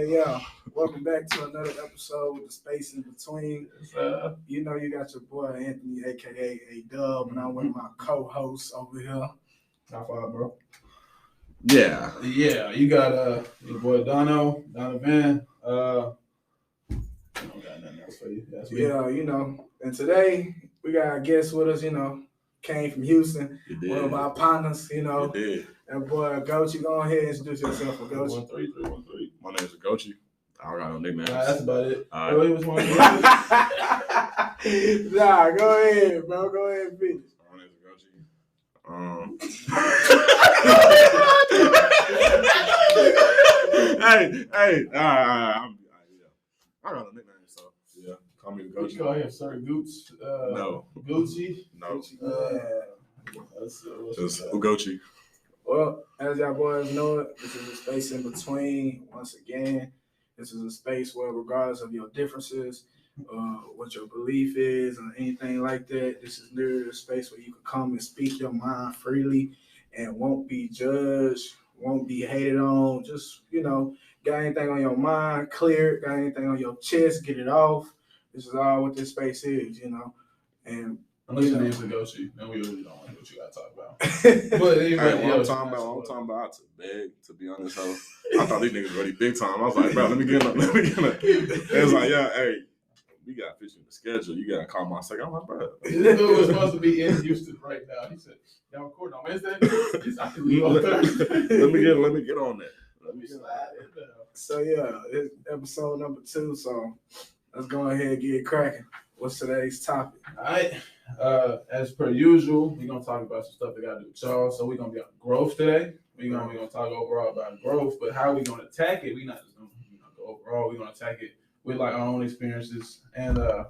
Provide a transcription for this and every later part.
Yeah. Welcome back to another episode with the space in between. You know you got your boy Anthony, aka A Dub, and I'm with my co-host over here. High five, bro. Yeah. You got your boy Donovan. I don't got nothing else for you. That's me. Yeah, and today we got a guest with us, came from Houston. One of our partners, And boy, Gochi, go ahead and introduce yourself for Gochi. 313. My name is Gochi. I don't got no nicknames. That's about it. All right. Which one? Nah, go ahead, bro. Go ahead and finish. My name is Gochi. Hey. I got no nicknames, so yeah. Call me the What you Gochi. call him, Sir Gooch? No. Gucci? No. That's Just Ugochi. Well, as y'all boys know it, this is a space in between. Once again, this is a space where, regardless of your differences, what your belief is, or anything like that, this is literally a space where you can come and speak your mind freely and won't be judged, won't be hated on. Just, got anything on your mind, clear it, got anything on your chest, get it off. This is all what this space is, And unless your name's Gochi, then we really don't like what you got to talk about. But anybody I'm else, talking about to beg, to be honest. So I thought these niggas really big time. I was like, bro, let me get in. It was like, yeah, hey, we got fish in the schedule. You got to call my second. I'm like, bro. This dude was supposed to be in Houston right now. He said, y'all recording on Wednesday? I can leave on Thursday. Let me get on that. Let me slide it down. So yeah, it's episode number 2. So let's go ahead and get it cracking. What's today's topic? All right. As per usual, we're gonna talk about some stuff that got to do with y'all. So we're gonna be on growth today. We're gonna talk overall about growth, but how we gonna attack it? We're not just gonna go overall. We're gonna attack it with like our own experiences. And I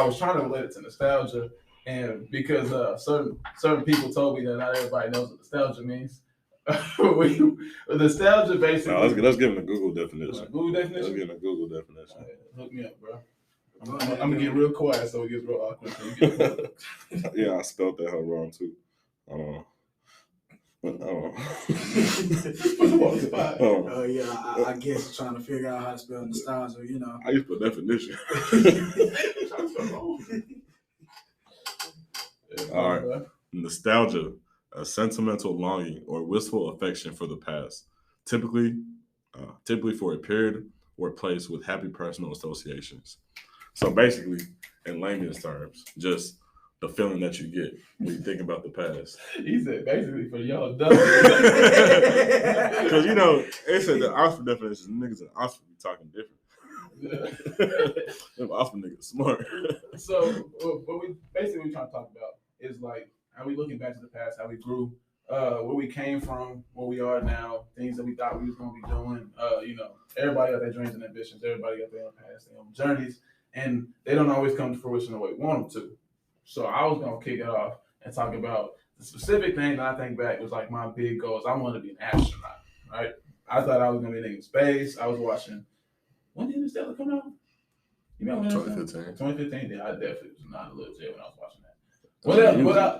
was trying to relate it to nostalgia, and because certain people told me that not everybody knows what nostalgia means. Nostalgia basically. No, let's give them a Google definition. Google definition. Let's give them a Google definition. Right, hook me up, bro. I'm gonna get real quiet so it gets real awkward. Yeah, I spelled that hell wrong too. I guess trying to figure out how to spell nostalgia, I used to put definition. All right. Nostalgia, a sentimental longing or wistful affection for the past, typically for a period or place with happy personal associations. So basically, in layman's terms, just the feeling that you get when you think about the past. He said basically for y'all dumb. Because it said the Oxford definition, niggas in Oxford be talking different. Them Oxford niggas smart. So what we basically trying to talk about is like how we looking back to the past, how we grew, where we came from, where we are now, things that we thought we was gonna be doing. Everybody got their dreams and ambitions. Everybody got their own past, their own journeys, and they don't always come to fruition the way we want them to. So I was gonna kick it off and talk about the specific thing that I think back was like my big goals. I wanted to be an astronaut, right? I thought I was gonna be in space. I was watching. When did Interstellar come out? You remember 2015. 2015. Yeah, I definitely was not a little kid when I was watching that.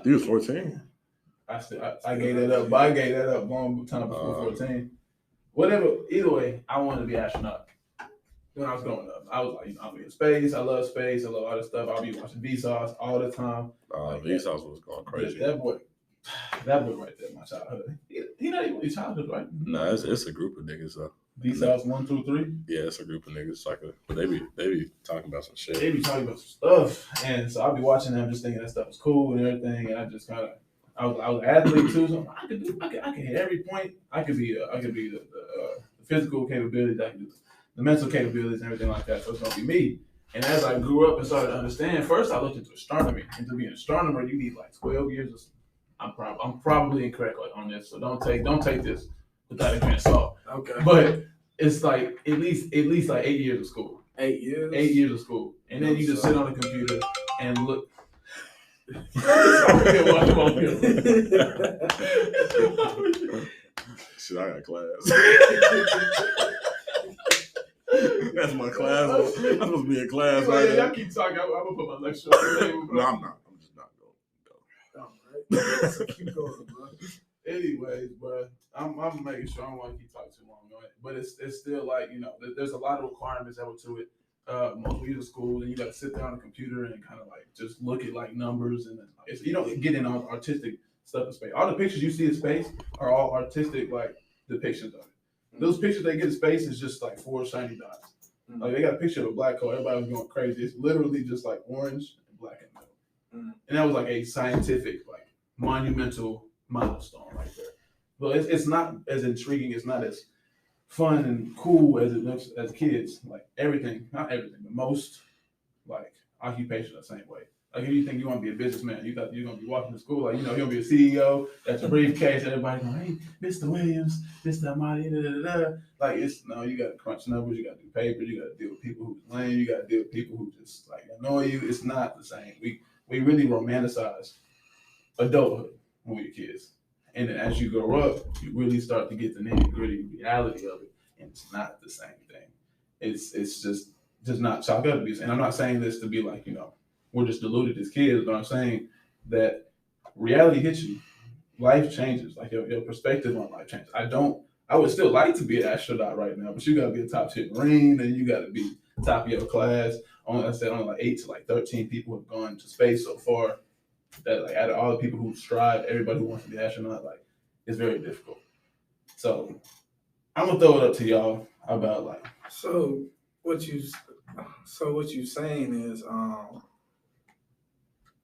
You was 14. I gave that up. But I gave that up long time before 14. Whatever. Either way, I wanted to be an astronaut. When I was growing up, I was like, I'll be in space. I love space. I love all this stuff. I'll be watching Vsauce all the time. Vsauce was going crazy. That boy right there, my childhood. He not even your childhood, right? No, it's a group of niggas though. Vsauce 1, 2, 3. Yeah, it's a group of niggas. But they be talking about some shit. They be talking about some stuff, and so I'll be watching them, just thinking that stuff was cool and everything. And I just kind of, I was an athlete too, so I could hit every point. I could be the physical capabilities. I could do the mental capabilities and everything like that. So it's gonna be me. And as I grew up and started to understand, first I looked into astronomy. And to be an astronomer, you need like 12 years. I'm probably incorrect on this, so don't take this without a grain of salt. Okay. But it's like at least like 8 years of school. 8 years? 8 years of school. And then you just sit on the computer and look. Shit, I got class. That's my class. I'm supposed to be in class right now. Y'all keep talking. I'm gonna put my lecture on the table, bro. No, I'm not. I'm just not going. All right. So keep going, bro. Anyways, bro, I'm making sure I don't want to keep talking too long on it, but it's still like, you know, there's a lot of requirements that went to it. Most people to school, and you got to sit there on the computer and kind of like just look at like numbers, and you don't get in on artistic stuff in space. All the pictures you see in space are all artistic like depictions of it. Those pictures they get in space is just like 4 shiny dots. Like they got a picture of a black hole, everybody was going crazy. It's literally just like orange and black in the middle, and that was like a scientific like monumental milestone right there. But it's not as intriguing, it's not as fun and cool as it looks as kids. Like everything, not everything, but most like occupation the same way. Like if you think you want to be a businessman, you thought you're gonna be walking to school, like, you know, you're gonna be a CEO, that's a briefcase, everybody going, hey, Mr. Williams, Mr. Amadi, da, da, da, da. Like it's no, you gotta crunch numbers, you gotta do papers, you gotta deal with people who's lame, you gotta deal with people who just like annoy you. It's not the same. We really romanticize adulthood when we're kids. And then as you grow up, you really start to get the nitty gritty reality of it, and it's not the same thing. It's just not chalk up to be. And I'm not saying this to be like, you know, we're just deluded as kids, but I'm saying that reality hits you, life changes, like your perspective on life changes. I would still like to be an astronaut right now, but you gotta be a top tier Marine, and you gotta be top of your class. Only like 8 to like 13 people have gone to space so far. That like out of all the people who strive, everybody who wants to be an astronaut, like it's very difficult. So I'm gonna throw it up to y'all about like. So what you saying is,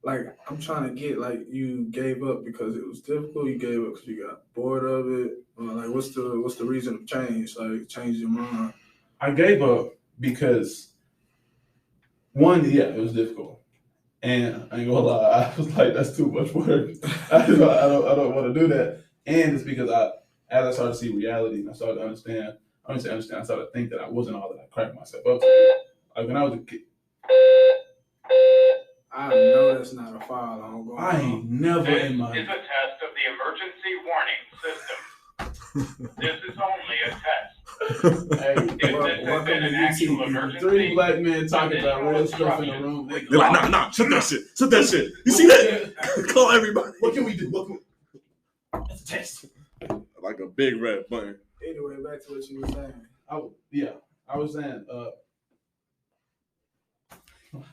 like I'm trying to get like you gave up because it was difficult. You gave up because you got bored of it. Or like what's the reason of change? Like change your mind. I gave up because one, yeah, it was difficult. And I ain't gonna lie, I was like, that's too much work. I don't want to do that. And it's because as I started to see reality and I started to understand, I started to think that I wasn't all that I cracked myself up to. Like when I was a kid. I know that's not a file. I ain't never in my. This is a test of the emergency warning system. This is only a test. Hey, If this had been an actual emergency, 3 black men talking about real stuff in the room. They're like, nah, shut that shit. You see that? Call everybody. What can we do? It's a test. Like a big red button. Anyway, back to what you were saying. I was saying, I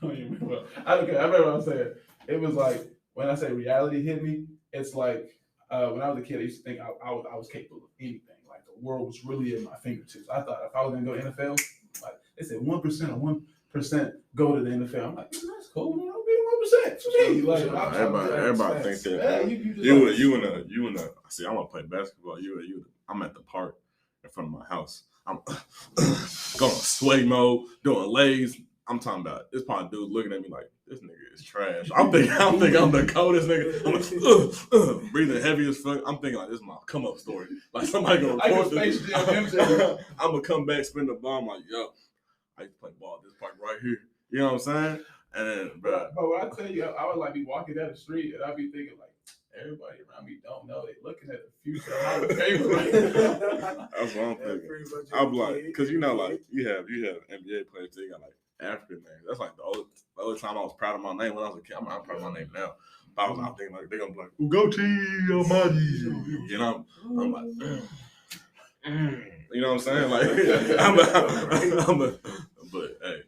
don't even remember. I remember what I was saying. It was like, when I say reality hit me, it's like, when I was a kid, I used to think I was capable of anything. Like the world was really at my fingertips. I thought if I was gonna go to NFL, like they said 1% or 1% go to the NFL. I'm like, that's cool, man. I'll be 1%. Like, everybody think that. Yeah, you in a. See, I'm gonna play basketball. I'm at the park in front of my house. I'm going sweaty mode, doing legs. I'm talking about this probably dude looking at me like this nigga is trash. I'm thinking I'm the coldest nigga. I'm like, breathing heavy as fuck. I'm thinking like this is my come up story. Like somebody gonna record this. I'm gonna come back, spin the ball. I'm like, yo, I used to play ball at this park right here. You know what I'm saying? And then, bro. But when I tell you, I would like be walking down the street and I'd be thinking like, everybody around me don't know. They looking at the future Hall of Fame right now. That's what I'm thinking. I'm like, because you know, like you have NBA players. They got like African names. That's like the only time I was proud of my name when I was a kid. I'm proud of my name now. But I was out thinking like they're gonna be like Ugochi Amadi. You know, I'm like, you know what I'm saying? Like, but hey,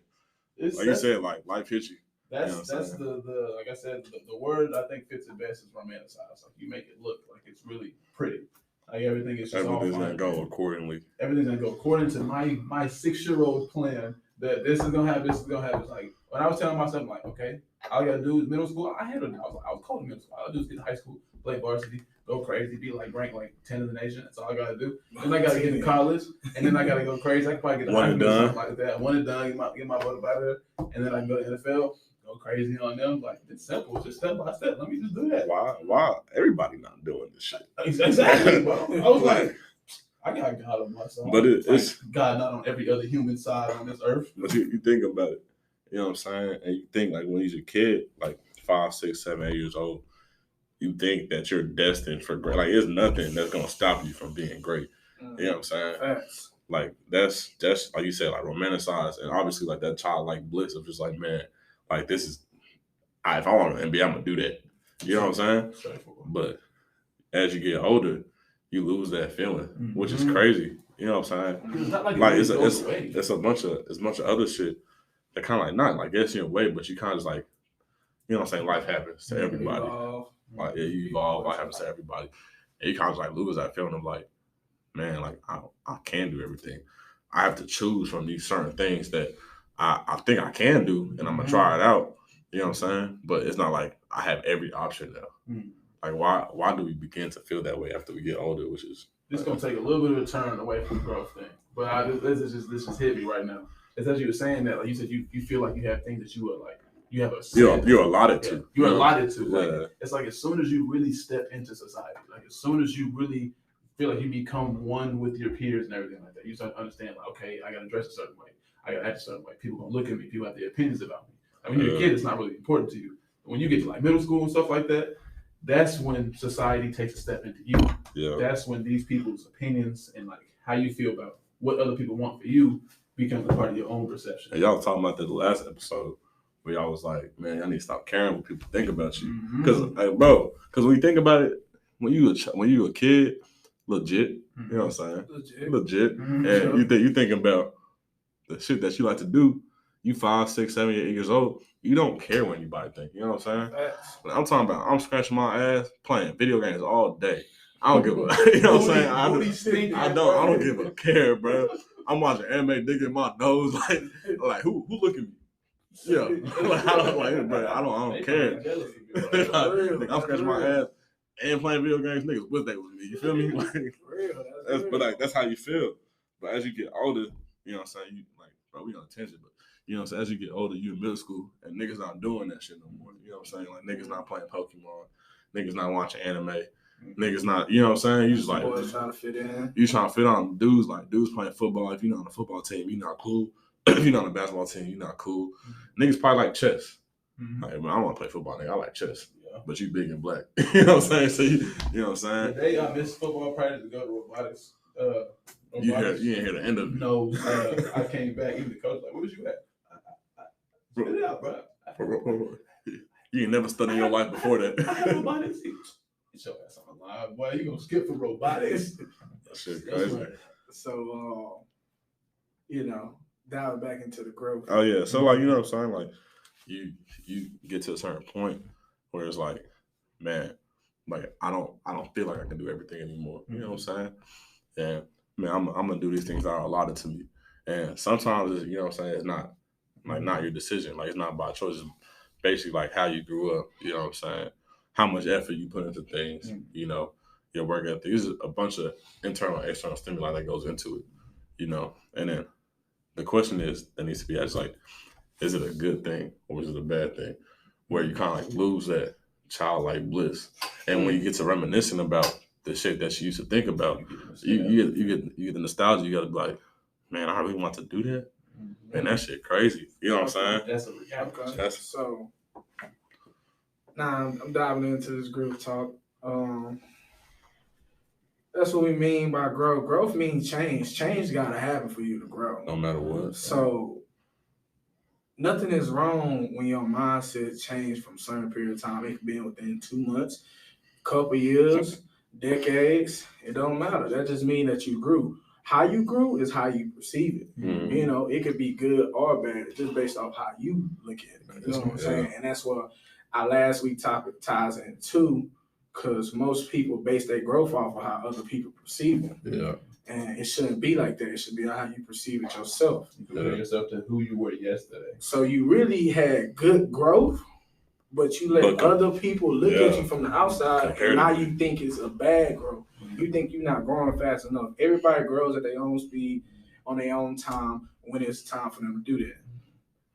like you said, like life hits you. That's the like I said, the word I think fits it best is romanticize. Like you make it look like it's really pretty. Like everything is just everything's gonna go accordingly. Everything's gonna go according to my 6-year-old plan. That this is gonna happen. This is gonna happen. Like when I was telling myself, like, okay, all I gotta do is middle school. I handled it. I was cold in middle school. All I do is get to high school, play varsity, go crazy, be like ranked like 10 in the nation. That's all I gotta do. Then I gotta get to college, and then I gotta go crazy. I could probably get a something like that. One and done. Get my butt up out of there, and then I can go to NFL. Go crazy on them. Like it's simple. It's just step by step. Let me just do that. Why everybody not doing this shit? Exactly, bro. I was like, I got God on my side. But it's God not on every other human side on this earth. But you think about it. You know what I'm saying? And you think like when you're a kid, like 5, 6, 7, 8 years old, you think that you're destined for great. Like there's nothing that's gonna stop you from being great. You know what I'm saying? Facts. Like that's like you said, like romanticized, and obviously like that childlike bliss of just like, man, like this is if I want an NBA, I'm gonna do that. You know what I'm saying? But as you get older, you lose that feeling, which is crazy. You know what I'm saying? It's not like, Like it it's goes away. a bunch of other shit that kind of like not like gets in your way, but you kind of just like, you know what I'm saying? Life happens to everybody. Like you evolve. Life happens to everybody, and you kind of like lose that feeling of like, man, like I can do everything. I have to choose from these certain things that I think I can do, and I'm gonna try it out. You know what I'm saying? But it's not like I have every option now. Like why do we begin to feel that way after we get older? Which is It's gonna take a little bit of a turn away from the growth thing. But this just hit me right now. It's as you were saying that, like you said, you feel like you have things that you are like you have a you're allotted to. You're allotted to. Yeah. Like it's like as soon as you really step into society, like as soon as you really feel like you become one with your peers and everything like that, you start to understand like, okay, I gotta dress a certain way, I gotta act a certain way. People gonna look at me, people have their opinions about me. Like when you're a kid, it's not really important to you. But when you get to like middle school and stuff like that, that's when society takes a step into you. Yeah. That's when these people's opinions and like how you feel about what other people want for you becomes a part of your own perception. And y'all was talking about that the last episode where y'all was like, man, I need to stop caring what people think about you. Because, when you think about it, when you a kid, legit, you know what I'm saying? Legit. And you thinking about the shit that you like to do. You 5, 6, 7, 8 years old. You don't care what anybody think. You know what I'm saying? I'm talking about I'm scratching my ass playing video games all day. I don't give a you know what I'm saying? I don't give a care, bro. I'm watching anime, digging my nose, like who look at me? Yeah, like, I don't care. Like, I'm scratching my ass and playing video games. Niggas wish they was me. You feel me? Like, that's how you feel. But as you get older, you know what I'm saying? You like, bro, we on attention, but you know what I'm saying? As you get older, you in middle school, and niggas not doing that shit no more. You know what I'm saying? Like niggas not playing Pokemon, niggas not watching anime. Niggas not, you know what I'm saying? You just like trying to fit in. You trying to fit on dudes playing football. If you're not on the football team, you're not cool. If you're not on the basketball team, you're not cool. Niggas probably like chess. Like, man, I want to play football, nigga. I like chess. Yeah. But you big and black. You know what I'm saying? So you know what I'm saying? Today I missed football practice to go to robotics. You didn't hear the end of it. No, I came back. Even the coach like, "Where was you at?" Spit it out, bro. You ain't never studied your life before that. I have robotics. Get your ass on the line, boy. You gonna skip for robotics? That shit crazy. So, dive back into the growth. Oh yeah. So like, you know what I'm saying? Like, you get to a certain point where it's like, man, like I don't feel like I can do everything anymore. You know what I'm saying? And man, I'm gonna do these things that are allotted to me. And sometimes it's, you know what I'm saying, it's not your decision. Like it's not by choice. It's basically like how you grew up. You know what I'm saying? How much effort you put into things, you know, your work ethic. There's a bunch of internal and external stimuli that goes into it, you know. And then the question that needs to be asked, like, is it a good thing or is it a bad thing? Where you kind of like lose that childlike bliss. And when you get to reminiscing about the shit that you used to think about, you get the nostalgia. You got to be like, man, I really want to do that. Man, that shit crazy. You know what I'm saying? That's a reality. So. Now I'm diving into this group talk. That's what we mean by growth. Growth means change. Change gotta happen for you to grow. No matter what. So nothing is wrong when your mindset changed from a certain period of time. It can be within 2 months, couple years, decades. It don't matter. That just means that you grew. How you grew is how you perceive it. Mm-hmm. You know, it could be good or bad, just based off how you look at it. You know what I'm saying? And that's what our last week topic ties into, because most people base their growth off of how other people perceive them. Yeah. And it shouldn't be like that. It should be how you perceive it yourself. You compare yourself to who you were yesterday. So you really had good growth, but you let other people look at you from the outside, and now you think it's a bad growth. You think you're not growing fast enough. Everybody grows at their own speed, on their own time, when it's time for them to do that.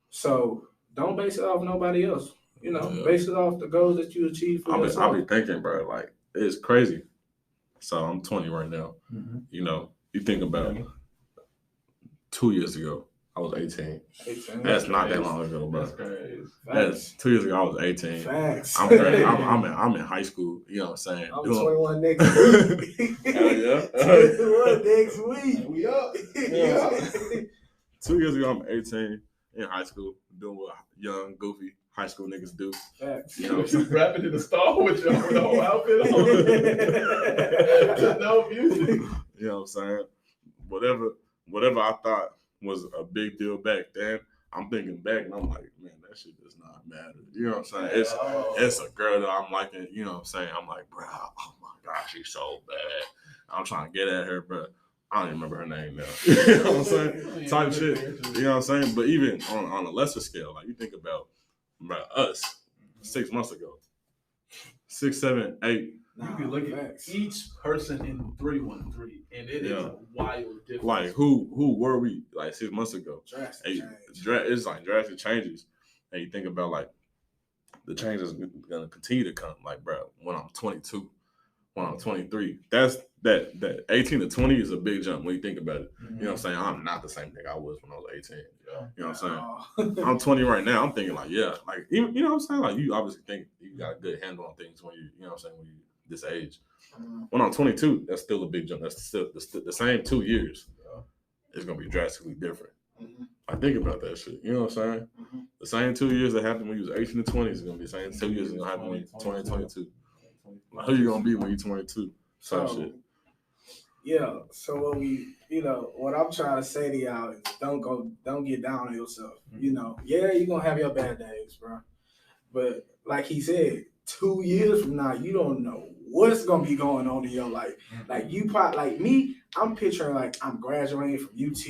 So don't base it off nobody else. You know, base it off the goals that you achieve for yourself. I'll be thinking, bro, like, it's crazy. So I'm 20 right now. Mm-hmm. You know, you think about 2 years ago, I was 18. That's not that long ago, bro. That's crazy. That's 2 years ago, I was 18. Facts. I'm in high school, you know what I'm saying? I'm 21 next week. Hell yeah. 21 next week. We up. Yeah. 2 years ago, I'm 18 in high school, doing what young, goofy high school niggas do. Facts. You know what I'm You saying? rapping in the stall with the whole outfit on. No music. You know what I'm saying? Whatever I thought was a big deal back then, I'm thinking back and I'm like, man, that shit does not matter. You know what I'm saying? It's a girl that I'm liking. You know what I'm saying? I'm like, bro, oh my gosh, she's so bad. I'm trying to get at her, bro. I don't even remember her name now. You know what I'm saying? Type shit. You know what I'm saying? But even on a lesser scale, like you think about us 6 months ago, 6, 7, 8. You can look at each person in 313, and it is a wild difference. Like who were we like 6 months ago? Drastic It's like drastic changes, and you think about like the changes gonna continue to come. Like, bro, when I'm 22, when I'm 23, that 18 to 20 is a big jump when you think about it. You know what I'm saying? I'm not the same thing I was when I was 18. You know what I'm saying? I'm 20 right now. I'm thinking like, yeah, like even, you know what I'm saying? Like you obviously think you got a good handle on things when you know what I'm saying, when you this age. When I'm 22, that's still a big jump. That's still the same 2 years. It's gonna be drastically different. I think about that shit. You know what I'm saying? The same 2 years that happened when you was 18 to 20 is gonna be the same 2 years that's gonna happen when you're 20 and 22. Like, who you gonna be when you're 22? Some shit. Yeah. So what what I'm trying to say to y'all is don't get down on yourself. You know, yeah, you're gonna have your bad days, bro. But like he said, 2 years from now, you don't know what's gonna be going on in your life. Like you probably like me, I'm picturing like I'm graduating from UT.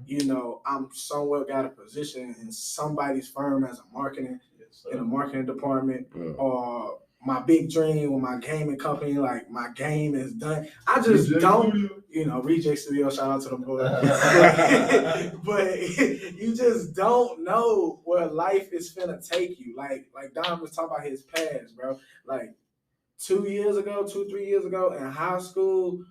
You know, I'm somewhere got a position in somebody's firm as a marketing in a marketing department, or my big dream with my gaming company, like my game is done. I just don't, Reject Studio, shout out to the boys. but you just don't know where life is finna take you. Like Don was talking about his past, bro. Like 3 years ago in high school,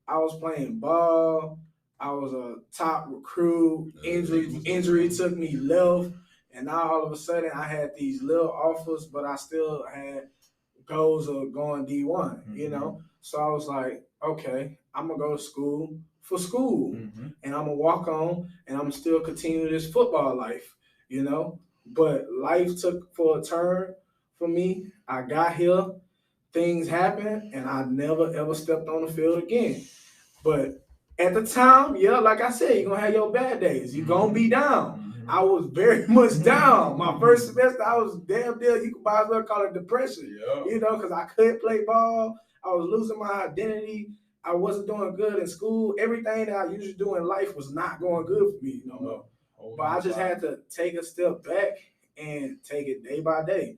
I was playing ball. I was a top recruit. Injury took me left. And now all of a sudden I had these little offers, but I still had goals of going D1, you know? So I was like, okay, I'm going to go to school for school. And I'm going to walk on and I'm going to still continue this football life, you know? But life took for a turn for me. I got here, things happened, and I never, ever stepped on the field again. But at the time, yeah, like I said, you're going to have your bad days. You're going to be down. I was very much down. My first semester, I was damn deal. You could might as well call it depression, you know, because I couldn't play ball. I was losing my identity. I wasn't doing good in school. Everything that I usually do in life was not going good for me no more. But I just had to take a step back and take it day by day.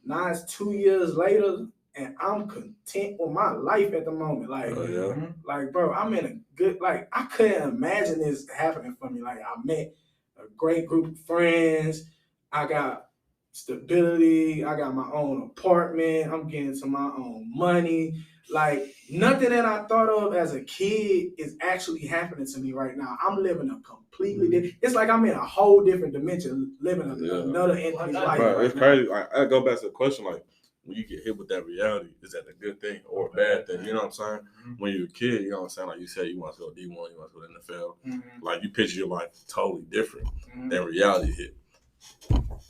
Now it's 2 years later, and I'm content with my life at the moment. Like, bro, I'm in a good, like, I couldn't imagine this happening for me. Like, I met a great group of friends. I got stability. I got my own apartment. I'm getting to my own money. Like, nothing that I thought of as a kid is actually happening to me right now. I'm living a completely different. It's like I'm in a whole different dimension, living another entity's life. Bro, it's crazy. Like, I go back to the question, like, when you get hit with that reality, is that a good thing or a bad thing? You know what I'm saying? When you're a kid, you know what I'm saying? Like you said, you want to go D1, you want to go to the NFL. Like you picture your life totally different than reality hit.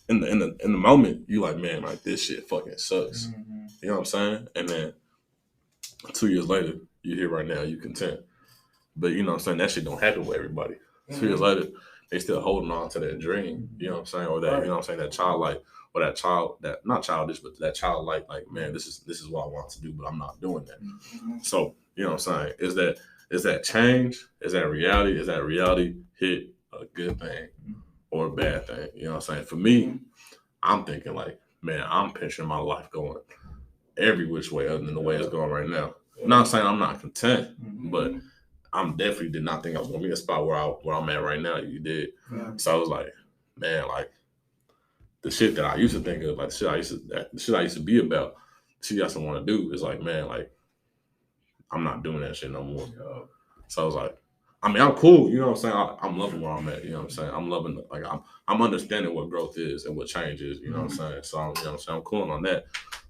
In the moment, you like, man, like this shit fucking sucks. You know what I'm saying? And then 2 years later, you here right now, you content. But you know what I'm saying? That shit don't happen with everybody. 2 years later, they still holding on to that dream. You know what I'm saying? Or that, you know what I'm saying? That childlike. Or that child, that not childish, but that childlike, like, man, this is what I want to do, but I'm not doing that. So, you know what I'm saying? Is that change? Is that reality? Is that reality hit a good thing or a bad thing? You know what I'm saying? For me, I'm thinking like, man, I'm picturing my life going every which way other than the way it's going right now. Not saying I'm not content, but I'm definitely did not think I was gonna be in a spot where I'm at right now. You did. So I was like, man, like, the shit that I used to think of, like the shit I used to be about, the shit I used to want to do is like, man, like, I'm not doing that shit no more. So I was like, I mean, I'm cool, you know what I'm saying? I'm loving where I'm at, you know what I'm saying? I'm loving, like, I'm understanding what growth is and what change is, you know what I'm saying? So, you know what I'm saying? I'm cool on that,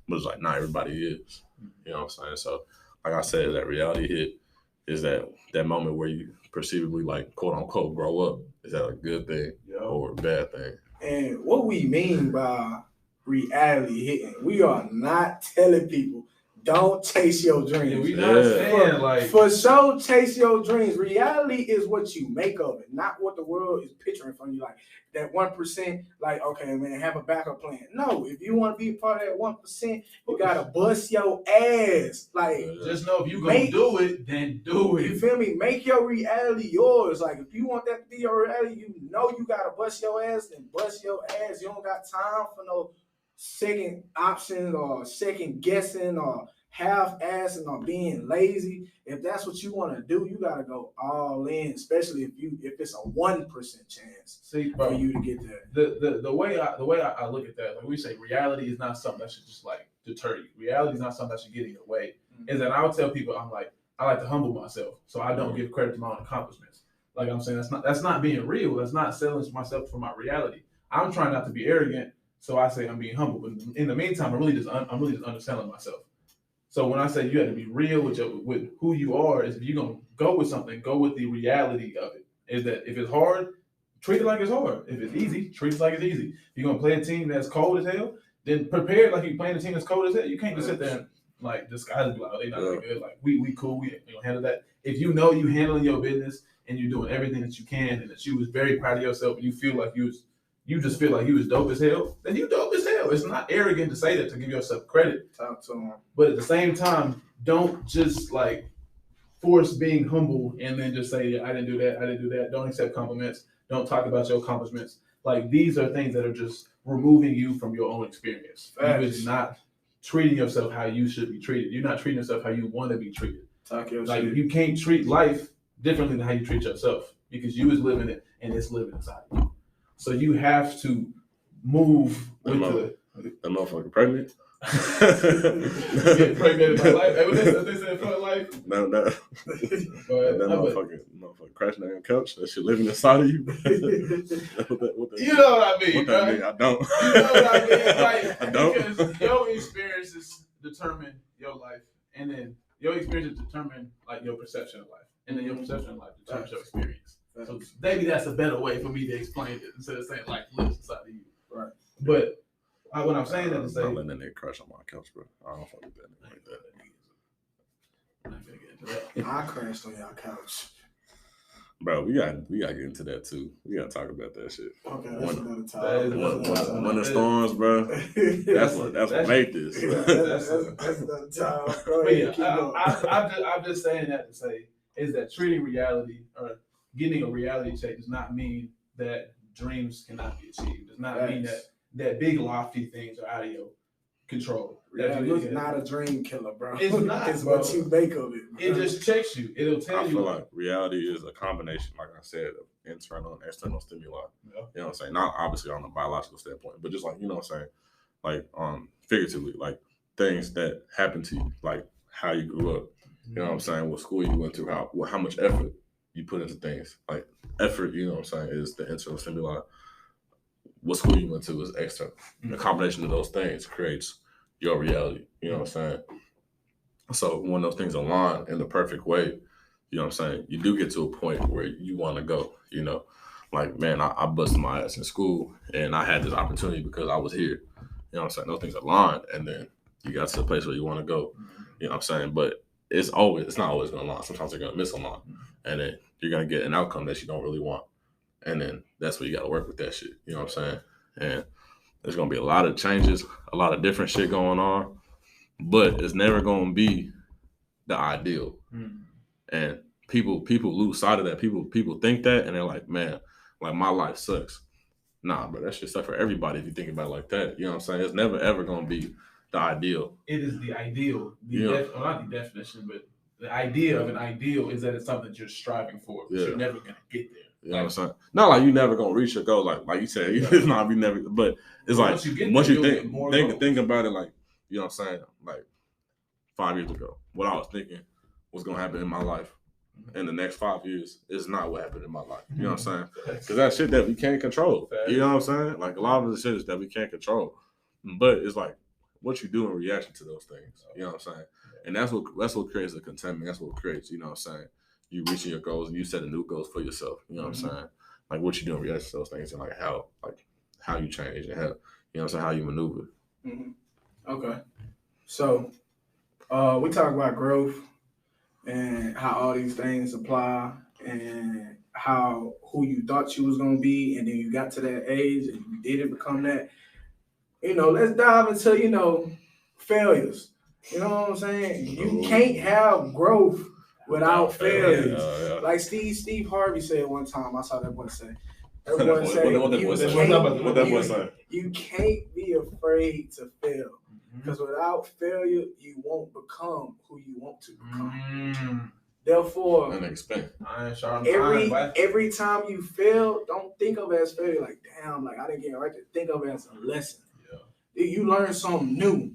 but it's like, not everybody is, you know what I'm saying? So, like I said, that reality hit is that moment where you perceivably, like, quote unquote, grow up. Is that a good thing or a bad thing? And what we mean by reality hitting, we are not telling people don't chase your dreams. Yeah, we not saying like For sure, chase your dreams. Reality is what you make of it, not what the world is picturing from you. Like that 1%, like, okay, man, have a backup plan. No, if you want to be part of that 1%, you gotta bust your ass. Like, just know if you gonna do it, then do you it. feel me? Make your reality yours. Like, if you want that to be your reality, you know you gotta bust your ass, then bust your ass. You don't got time for no second options or second guessing or half-assing or being lazy. If that's what you want to do, you gotta go all in, especially if it's a 1% chance See, bro, for you to get there. the way I look at that, like we say, reality is not something that should just like deter you. Reality is not something that should get in your way. Is that I would tell people I like to humble myself, so I don't give credit to my own accomplishments. Like I'm saying, that's not being real. That's not selling myself for my reality. I'm trying not to be arrogant, so I say I'm being humble. But in the meantime, I'm really just underselling myself. So when I say you have to be real with who you are, is if you're gonna go with something, go with the reality of it. Is that if it's hard, treat it like it's hard. If it's easy, treat it like it's easy. If you're gonna play a team that's cold as hell, then prepare like you're playing a team that's cold as hell. You can't just sit there and like disguise it like, oh, they not that good. Like we cool, we gonna handle that. If you know you handling your business and you're doing everything that you can and that you was very proud of yourself and you feel like you just feel like you was dope as hell, then you dope as hell. It's not arrogant to say that, to give yourself credit. Talk to them. But at the same time, don't just like force being humble and then just say, I didn't do that. Don't accept compliments. Don't talk about your accomplishments. Like these are things that are just removing you from your own experience. You're just not treating yourself how you should be treated. You're not treating yourself how you want to be treated. Talk your Like shit. you can't treat life differently than how you treat yourself because you is living it and it's living inside of you. So you have to move with that motherfucker pregnant. Get pregnant by life. Hey, what they said for life? No. That motherfucker crashing on your couch. That shit living inside of you. You know what I mean, what right? I don't. You know what I mean? Like, I don't. Because your experiences determine your life, and then your experiences determine like your perception of life, and then your perception of life determines your experience. So maybe that's a better way for me to explain it instead of saying like lives inside of you. Right. But when I'm saying that to say, I'm letting that nigga crash on my couch, bro. I don't fuck with that nigga like that. I'm not gonna get into that. I crashed on your couch. Bro, we gotta get into that too. We gotta talk about that shit. Okay, that's another That time. is When the storms, bro. That's what made this. That's another time. Go But ahead, keep going. I'm just saying that to say is that treating reality or getting a reality check does not mean that dreams cannot be achieved. Does not mean that big lofty things are out of your control. Reality is not a dream killer, bro. It's not, It's bro. what you make of it. Bro. It just checks you. It'll tell I you. feel like reality is a combination, like I said, of internal and external stimuli. Yeah. You know what I'm saying? Not obviously on a biological standpoint, but just like, you know what I'm saying? Like figuratively, like things that happen to you, like how you grew up. You know what I'm saying? What school you went to, how much effort you put into things. Like effort, you know what I'm saying, is the internal stimuli. What school you went to is external. The combination of those things creates your reality. You know what I'm saying? So when those things align in the perfect way, you know what I'm saying, you do get to a point where you want to go, you know. Like, man, I busted my ass in school and I had this opportunity because I was here. You know what I'm saying? Those things align and then you got to the place where you want to go. You know what I'm saying? But it's not always going to align. Sometimes you're going to misalign. And then you're going to get an outcome that you don't really want. And then that's where you got to work with that shit. You know what I'm saying? And there's going to be a lot of changes, a lot of different shit going on. But it's never going to be the ideal. And people lose sight of that. People think that and they're like, man, like my life sucks. Nah, bro, that shit sucks for everybody if you think about it like that. You know what I'm saying? It's never ever going to be the ideal. It is the ideal. Not the definition, but the idea of an ideal is that it's something that you're striving for, but you're never going to get there. You know what I'm saying? Not like you never gonna reach your goal, like you said. It's not you never, but it's like once you think about it, like, you know what I'm saying? Like 5 years ago, what I was thinking was gonna happen in my life in the next 5 years is not what happened in my life. You know what I'm saying? Because that's shit that we can't control. You know what I'm saying? Like a lot of the shit is that we can't control, but it's like what you do in reaction to those things. You know what I'm saying? And that's what creates the contentment. That's what creates, you know what I'm saying, you reaching your goals and you setting new goals for yourself. You know what I'm saying? Like what you do in reaction to those things and like how you change and how, you know what I'm saying, how you maneuver. Okay. So we talk about growth and how all these things apply and how who you thought you was gonna be, and then you got to that age and you didn't become that. Let's dive into, failures. You know what I'm saying? You can't have growth without failures. Yeah. Like Steve Harvey said one time, I saw that boy say. That boy say, What that boy say? you can't be afraid to fail. Because without failure, you won't become who you want to become. Therefore, every time you fail, don't think of it as failure. Like, damn, like I didn't get it right. Think of it as a lesson. Yeah. You learn something new,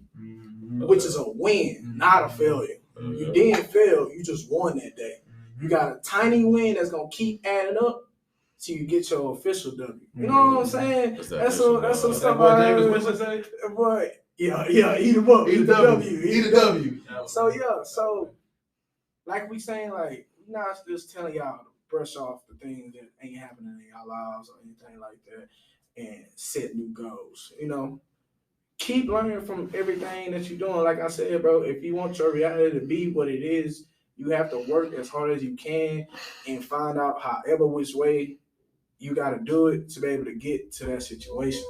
which is a win, not a failure. You didn't fail, you just won that day. You got a tiny win that's gonna keep adding up till you get your official W. You know what I'm saying? That's some stuff I heard. Boy, yeah, eat them up. Eat the W. Eat the W. So like we saying, like, we're not just telling y'all to brush off the things that ain't happening in y'all lives or anything like that and set new goals. Keep learning from everything that you're doing. Like I said, bro, if you want your reality to be what it is, you have to work as hard as you can and find out however which way you got to do it to be able to get to that situation.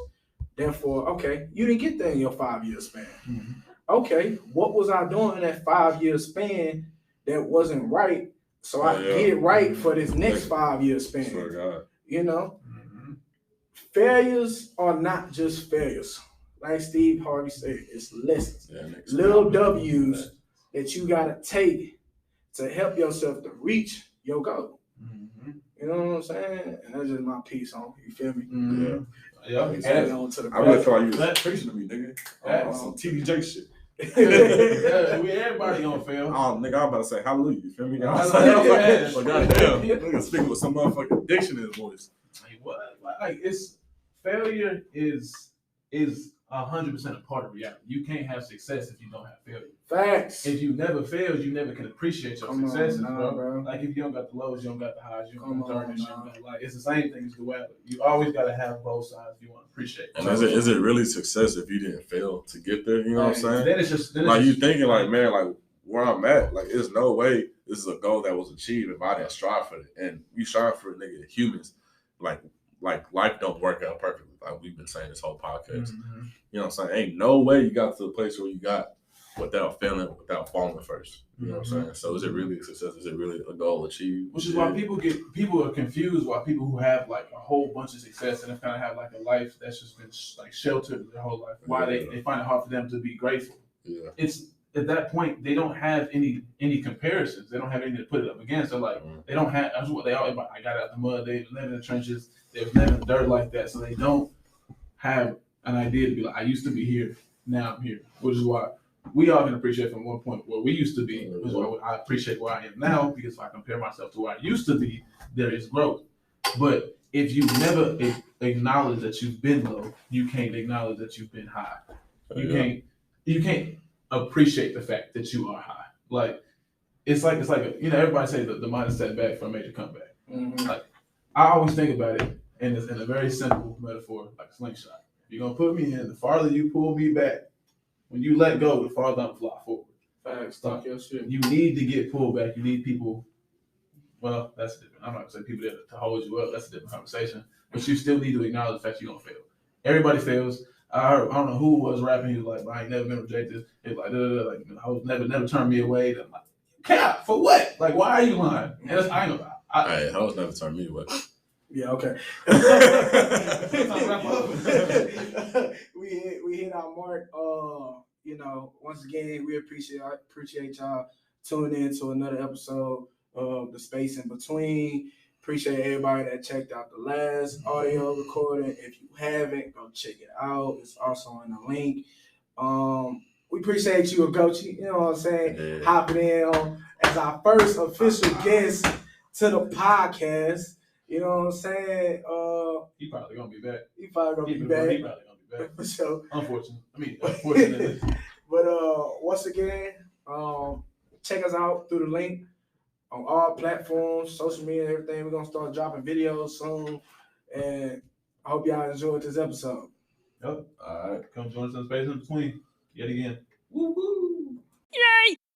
Therefore, okay, you didn't get there in your 5-year span. Mm-hmm. Okay, what was I doing in that 5-year span that wasn't right so I can get it right for this next 5-year span? Failures are not just failures. Like Steve Harvey said, it's lessons. Little W's that you got to take to help yourself to reach your goal. Mm-hmm. You know what I'm saying? And that's just my piece on. You feel me? Mm-hmm. Yeah. I really feel like you was preaching to me, nigga. Some TDJ shit. Everybody gonna fail. Oh, nigga, I'm about to say hallelujah. You feel me? But goddamn, nigga speaking with some motherfucking diction in his voice. Like what? Like it's failure is 100% a part of reality. You can't have success if you don't have failure. Facts. If you never failed, you never can appreciate your successes, bro. Like if you don't got the lows, you don't got the highs, you don't got the darkness, you don't got like it's the same thing as the weather. You always got to have both sides if you want to appreciate. And is it really success if you didn't fail to get there? You know what I'm saying? Then it's just you thinking like, man, like where I'm at, like there's no way this is a goal that was achieved if I didn't strive for it. And we strive for it, nigga. Humans, like life don't work out perfectly. Like we've been saying this whole podcast. Mm-hmm. You know what I'm saying? Ain't no way you got to the place where you got without failing, without falling first. You know what I'm saying? So is it really a success? Is it really a goal achieved? Which is why people are confused why people who have like a whole bunch of success and kind of have like a life that's just been like sheltered their whole life. Why they find it hard for them to be grateful. Yeah. It's at that point they don't have any comparisons. They don't have anything to put it up against. So like they don't have that's what they all about. I got out the mud, they was living in the trenches, they was living in the dirt like that. So they don't have an idea to be like, I used to be here, now I'm here. Which is why we all can appreciate from one point where we used to be, which is why I appreciate where I am now, because if I compare myself to where I used to be, there is growth. But if you never acknowledge that you've been low, you can't acknowledge that you've been high. You can't appreciate the fact that you are high. Like it's like everybody say the mind is set back for a major comeback. Mm-hmm. Like I always think about it in a very simple metaphor, like a slingshot. If you're gonna put me in, the farther you pull me back, when you let go, the farther I'm fly forward. Facts, talk your shit. You need to get pulled back. You need people. Well, that's different. I'm not gonna say people there to hold you up. That's a different conversation. But you still need to acknowledge the fact you're gonna fail. Everybody fails. I don't know who was rapping. He was like, I ain't never been rejected. He was like, I was never turned me away. And I'm like, cap for what? Like, why are you lying? And that's, I ain't know. I was never turned me away. Yeah, okay. we hit our mark. Once again, we appreciate y'all tuning in to another episode of The Space in Between. Appreciate everybody that checked out the last audio recording. If you haven't, go check it out. It's also in the link. We appreciate you, Agochi. You know what I'm saying? Yeah. Hopping in on as our first official guest to the podcast. You know what I'm saying? He probably gonna be back. He probably gonna be back. For sure. Unfortunately. But once again, check us out through the link on all platforms, social media, everything. We're gonna start dropping videos soon. And I hope y'all enjoyed this episode. Yep. All right. Come join us in Space in Between yet again.